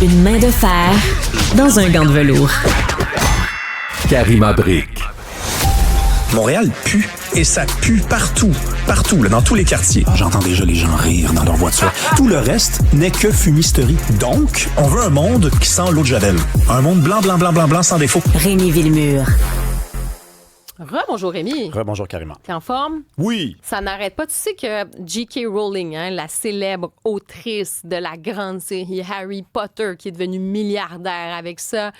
Une main de fer dans un gant de velours. Karima Brick. Montréal pue. Et ça pue partout. Partout, là, dans tous les quartiers. J'entends déjà les gens rire dans leur voiture. Tout le reste n'est que fumisterie. Donc, on veut un monde qui sent l'eau de Javel. Un monde blanc, blanc, blanc, blanc, blanc, sans défaut. Rémi Villemure. Rebonjour Rémi. Rebonjour Karima. T'es en forme? Oui. Ça n'arrête pas. Tu sais que J.K. Rowling, la célèbre autrice de la grande série Harry Potter, qui est devenue milliardaire avec ça,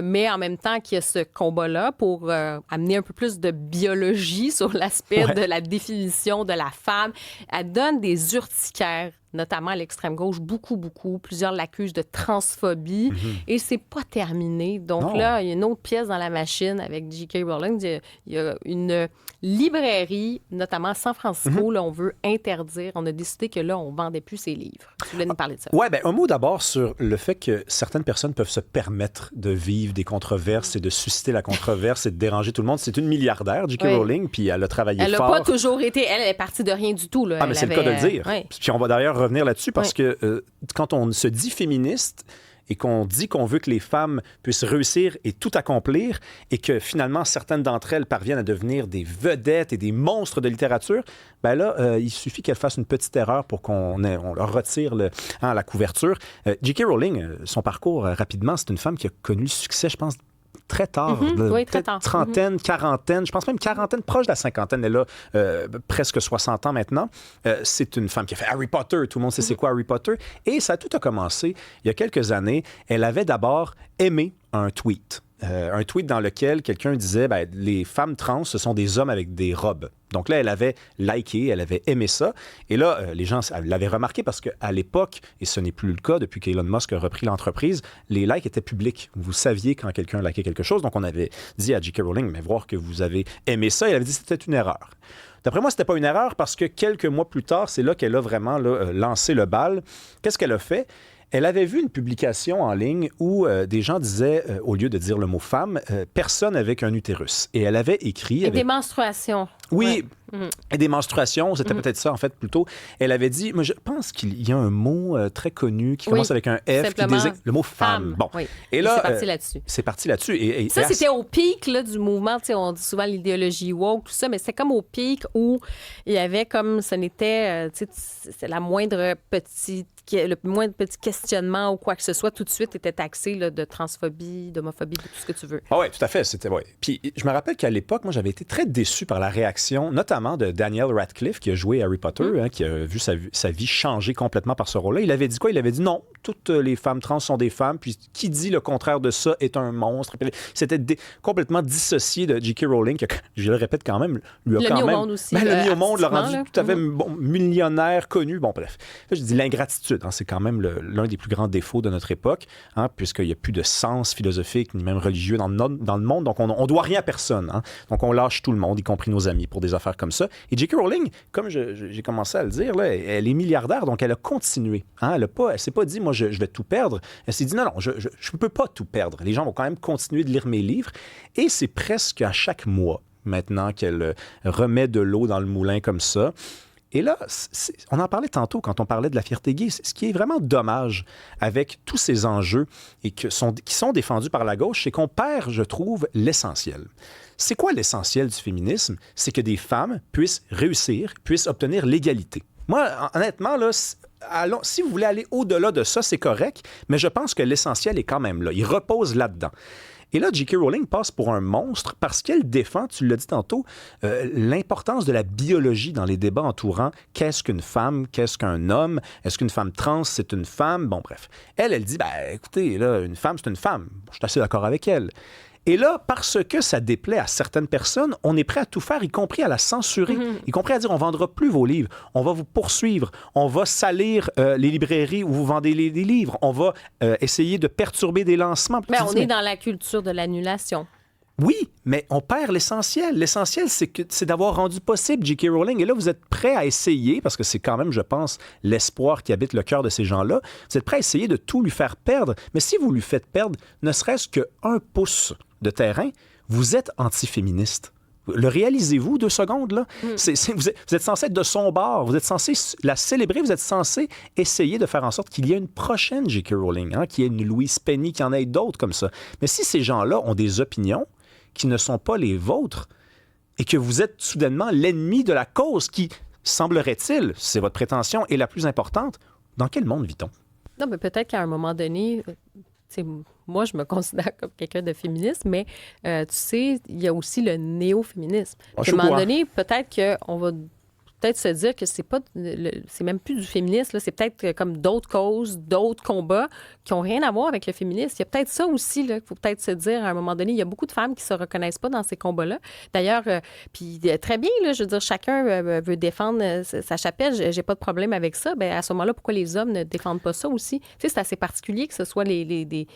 mais en même temps qu'il y a ce combat-là pour amener un peu plus de biologie sur l'aspect de la définition de la femme, elle donne des urticaires, notamment à l'extrême gauche, beaucoup. Plusieurs l'accusent de transphobie et c'est pas terminé. Donc là, il y a une autre pièce dans la machine avec J.K. Rowling. Il y a une librairie, notamment à San Francisco, là, on veut interdire. On a décidé que là, on vendait plus ses livres. Tu voulais nous parler de ça? Oui, bien, un mot d'abord sur le fait que certaines personnes peuvent se permettre de vivre des controverses et de susciter la controverse et de déranger tout le monde. C'est une milliardaire, J.K. Rowling, puis elle a travaillé elle fort. Elle n'a pas toujours été... Elle est partie de rien du tout. Là. Ah, mais c'est le cas de le dire. Puis on va d'ailleurs revenir là-dessus parce que quand on se dit féministe et qu'on dit qu'on veut que les femmes puissent réussir et tout accomplir et que finalement certaines d'entre elles parviennent à devenir des vedettes et des monstres de littérature, ben là, il suffit qu'elles fassent une petite erreur pour qu'on leur retire la couverture. J.K. Rowling, son parcours rapidement, c'est une femme qui a connu le succès, je pense, très tard, très tard. Trentaine, quarantaine, je pense même quarantaine, proche de la cinquantaine, elle a presque 60 ans maintenant. C'est une femme qui a fait Harry Potter, tout le monde sait c'est quoi Harry Potter, et ça tout a commencé il y a quelques années. Elle avait d'abord aimé un tweet dans lequel quelqu'un disait les femmes trans, ce sont des hommes avec des robes. Donc là, elle avait liké, elle avait aimé ça. Et là, les gens l'avaient remarqué parce qu'à l'époque, et ce n'est plus le cas depuis qu'Elon Musk a repris l'entreprise, les likes étaient publics. Vous saviez quand quelqu'un likait quelque chose. Donc on avait dit à J.K. Rowling, mais voir que vous avez aimé ça, elle avait dit que c'était une erreur. D'après moi, c'était pas une erreur parce que quelques mois plus tard, c'est là qu'elle a vraiment lancé le bal. Qu'est-ce qu'elle a fait? Elle avait vu une publication en ligne où des gens disaient, au lieu de dire le mot femme, personne avec un utérus. Et elle avait écrit... Et des menstruations. Oui, et des menstruations, c'était peut-être ça, en fait, plutôt. Elle avait dit, moi, je pense qu'il y a un mot très connu qui commence avec un F, qui désigne le mot femme. Bon. Oui. Et là, c'est parti là-dessus. C'est parti là-dessus. Et ça, c'était au pic là, du mouvement. On dit souvent l'idéologie woke, tout ça, mais c'était comme au pic où il y avait comme, ce n'était, c'est la moindre petite le moins de petits questionnements ou quoi que ce soit, tout de suite était taxé là, de transphobie, d'homophobie, de tout ce que tu veux. Ah oui, tout à fait. Puis je me rappelle qu'à l'époque, moi, j'avais été très déçu par la réaction, notamment de Daniel Radcliffe, qui a joué Harry Potter, qui a vu sa vie changer complètement par ce rôle-là. Il avait dit quoi? Il avait dit non, toutes les femmes trans sont des femmes, puis qui dit le contraire de ça est un monstre. C'était complètement dissocié de J.K. Rowling, qui, je le répète quand même, lui a quand même... mis au monde aussi. L'a mis au monde, l'a rendu là. tout à fait millionnaire, connu. Bon, bref. Là, je dis l'ingratitude. C'est quand même l'un des plus grands défauts de notre époque, puisqu'il n'y a plus de sens philosophique ni même religieux dans le monde. Donc, on ne doit rien à personne. Donc, on lâche tout le monde, y compris nos amis, pour des affaires comme ça. Et J.K. Rowling, comme j'ai commencé à le dire, là, elle est milliardaire, donc elle a continué. Elle s'est pas dit, moi, je vais tout perdre. Elle s'est dit, non, je ne peux pas tout perdre. Les gens vont quand même continuer de lire mes livres. Et c'est presque à chaque mois, maintenant, qu'elle remet de l'eau dans le moulin comme ça. Et là, on en parlait tantôt quand on parlait de la fierté gay. Ce qui est vraiment dommage avec tous ces enjeux et qui sont défendus par la gauche, c'est qu'on perd, je trouve, l'essentiel. C'est quoi l'essentiel du féminisme? C'est que des femmes puissent réussir, puissent obtenir l'égalité. Moi, honnêtement, là, si vous voulez aller au-delà de ça, c'est correct, mais je pense que l'essentiel est quand même là. Il repose là-dedans. Et là, J.K. Rowling passe pour un monstre parce qu'elle défend, tu l'as dit tantôt, l'importance de la biologie dans les débats entourant qu'est-ce qu'une femme, qu'est-ce qu'un homme, est-ce qu'une femme trans, c'est une femme? Bon, bref. Elle dit, écoutez, là, une femme, c'est une femme. Je suis assez d'accord avec elle. Et là, parce que ça déplaît à certaines personnes, on est prêt à tout faire, y compris à la censurer, y compris à dire on ne vendra plus vos livres, on va vous poursuivre, on va salir les librairies où vous vendez les livres, on va essayer de perturber des lancements. Mais on est dans la culture de l'annulation. Oui, mais on perd l'essentiel. L'essentiel, c'est d'avoir rendu possible J.K. Rowling. Et là, vous êtes prêt à essayer, parce que c'est quand même, je pense, l'espoir qui habite le cœur de ces gens-là, vous êtes prêt à essayer de tout lui faire perdre. Mais si vous lui faites perdre ne serait-ce qu'un pouce de terrain, vous êtes anti-féministe. Le réalisez-vous 2 secondes, là? Vous êtes censé être de son bord, vous êtes censé la célébrer, vous êtes censé essayer de faire en sorte qu'il y ait une prochaine J.K. Rowling, qu'il y ait une Louise Penny, qu'il y en ait d'autres comme ça. Mais si ces gens-là ont des opinions qui ne sont pas les vôtres et que vous êtes soudainement l'ennemi de la cause qui, semblerait-il, c'est votre prétention, est la plus importante, dans quel monde vit-on? Non, mais peut-être qu'à un moment donné, moi, je me considère comme quelqu'un de féministe, mais tu sais, il y a aussi le néo-féminisme. À un moment donné, peut-être qu'on va peut-être se dire que c'est même plus du féminisme, là, c'est peut-être comme d'autres causes, d'autres combats qui n'ont rien à voir avec le féminisme. Il y a peut-être ça aussi, il faut peut-être se dire à un moment donné, il y a beaucoup de femmes qui ne se reconnaissent pas dans ces combats-là. D'ailleurs, puis très bien, là, je veux dire, chacun veut défendre sa chapelle, j'ai pas de problème avec ça. Bien, à ce moment-là, pourquoi les hommes ne défendent pas ça aussi? Tu sais, c'est assez particulier que ce soit des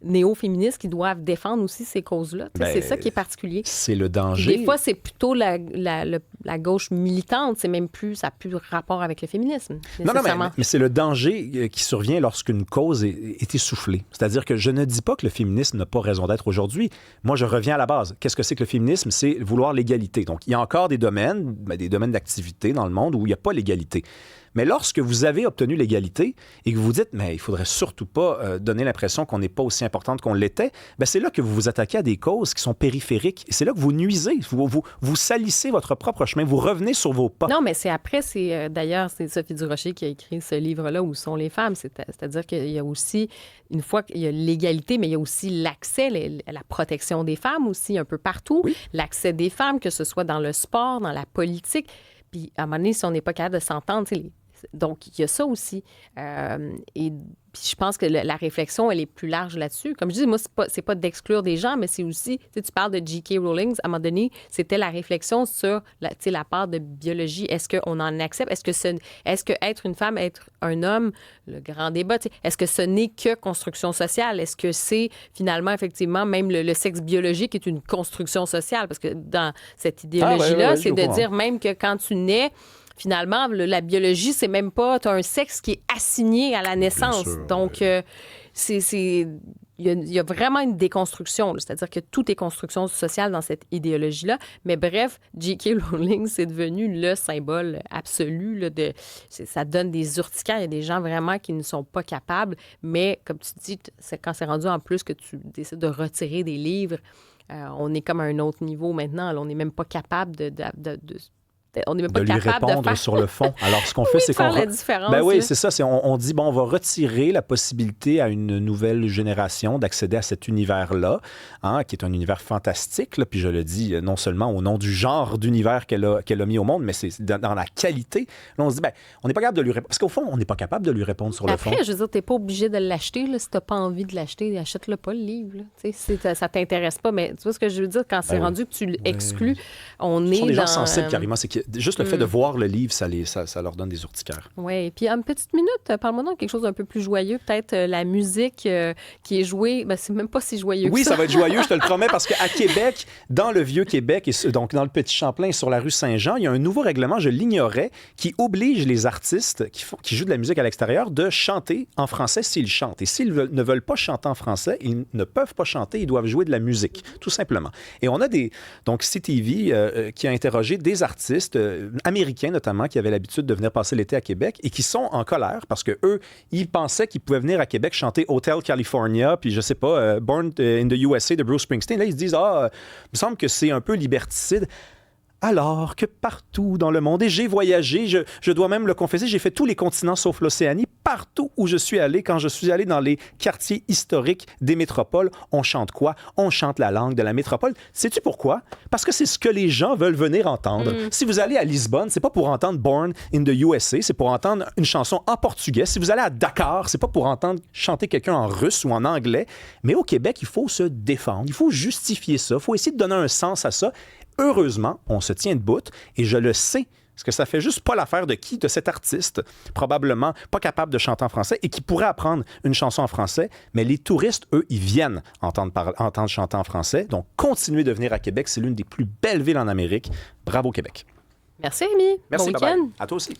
néo-féministes qui doivent défendre aussi ces causes-là. C'est ça qui est particulier. C'est le danger. Des fois, c'est plutôt la gauche militante. C'est même plus, ça n'a plus rapport avec le féminisme. Non, mais c'est le danger qui survient lorsqu'une cause est essoufflée. C'est-à-dire que je ne dis pas que le féminisme n'a pas raison d'être aujourd'hui. Moi, je reviens à la base. Qu'est-ce que c'est que le féminisme? C'est vouloir l'égalité. Donc, il y a encore des domaines d'activité dans le monde où il n'y a pas l'égalité. Mais lorsque vous avez obtenu l'égalité et que vous dites, mais il ne faudrait surtout pas donner l'impression qu'on n'est pas aussi importante qu'on l'était, bien, c'est là que vous vous attaquez à des causes qui sont périphériques. Et c'est là que vous nuisez. Vous salissez votre propre chemin. Vous revenez sur vos pas. Non, mais d'ailleurs, c'est Sophie Durocher qui a écrit ce livre-là, Où sont les femmes? C'est-à-dire qu'il y a aussi, une fois qu'il y a l'égalité, mais il y a aussi l'accès, la protection des femmes aussi, un peu partout. Oui. L'accès des femmes, que ce soit dans le sport, dans la politique. Puis, à un moment donné, si on n'est pas capable de s'entendre, donc, il y a ça aussi. Et puis je pense que la réflexion, elle est plus large là-dessus. Comme je dis, moi, c'est pas d'exclure des gens, mais c'est aussi, tu parles de J.K. Rowling, à un moment donné, c'était la réflexion sur la part de biologie. Est-ce qu'on en accepte? Est-ce que être une femme, être un homme, le grand débat, est-ce que ce n'est que construction sociale? Est-ce que c'est finalement, effectivement, même le sexe biologique est une construction sociale? Parce que dans cette idéologie-là, c'est de dire même que quand tu nais, finalement, la biologie, c'est même pas... Tu as un sexe qui est assigné à la naissance. Donc, il y a vraiment une déconstruction. C'est-à-dire que tout est construction sociale dans cette idéologie-là. Mais bref, J.K. Rowling, c'est devenu le symbole absolu. Ça donne des urticaires. Il y a des gens vraiment qui ne sont pas capables. Mais, comme tu dis, quand c'est rendu en plus que tu décides de retirer des livres, on est comme à un autre niveau maintenant. Là, on n'est même pas capable on n'est même pas de lui capable répondre de faire... sur le fond. Alors, ce qu'on fait, c'est qu'on... la différence. Ben oui, c'est ça. On dit, on va retirer la possibilité à une nouvelle génération d'accéder à cet univers-là, qui est un univers fantastique. Là, puis je le dis non seulement au nom du genre d'univers qu'elle a mis au monde, mais c'est dans la qualité. Là, on se dit, on n'est pas capable de lui répondre. Parce qu'au fond, on n'est pas capable de lui répondre sur le fond. Après, je veux dire, tu n'es pas obligé de l'acheter. Là, si tu n'as pas envie de l'acheter, achète-le pas, le livre. Ça ne t'intéresse pas. Mais tu vois ce que je veux dire? Quand c'est rendu que tu l'exclus, on est dans... des gens sensibles, carrément. C'est que juste le fait de voir le livre, ça leur donne des urticaires. Oui. Et puis, une petite minute, parle-moi donc quelque chose d'un peu plus joyeux. Peut-être la musique qui est jouée. Ben, c'est même pas si joyeux que ça. Oui, ça va être joyeux, je te le promets, parce qu'à Québec, dans le Vieux-Québec, et donc dans le Petit-Champlain, sur la rue Saint-Jean, il y a un nouveau règlement, je l'ignorais, qui oblige les artistes qui jouent de la musique à l'extérieur de chanter en français s'ils chantent. Et s'ils ne veulent pas chanter en français, ils ne peuvent pas chanter, ils doivent jouer de la musique, tout simplement. Et on a donc CTV qui a interrogé des artistes américains notamment, qui avaient l'habitude de venir passer l'été à Québec et qui sont en colère parce que eux, ils pensaient qu'ils pouvaient venir à Québec chanter Hotel California, puis je sais pas, Born in the USA de Bruce Springsteen. Là, ils se disent, il me semble que c'est un peu liberticide. Alors que partout dans le monde, et j'ai voyagé, je dois même le confesser, j'ai fait tous les continents sauf l'Océanie, partout où je suis allé, quand je suis allé dans les quartiers historiques des métropoles, on chante quoi? On chante la langue de la métropole. Sais-tu pourquoi? Parce que c'est ce que les gens veulent venir entendre. Si vous allez à Lisbonne, c'est pas pour entendre Born in the USA, c'est pour entendre une chanson en portugais. Si vous allez à Dakar, c'est pas pour entendre chanter quelqu'un en russe ou en anglais. Mais au Québec, il faut se défendre, il faut justifier ça, il faut essayer de donner un sens à ça. Heureusement, on se tient debout et je le sais. Parce que ça fait juste pas l'affaire de qui? De cet artiste, probablement pas capable de chanter en français et qui pourrait apprendre une chanson en français. Mais les touristes, eux, ils viennent entendre chanter en français. Donc, continuez de venir à Québec. C'est l'une des plus belles villes en Amérique. Bravo, Québec. Merci, Rémi. Merci, bon week-end. À toi aussi.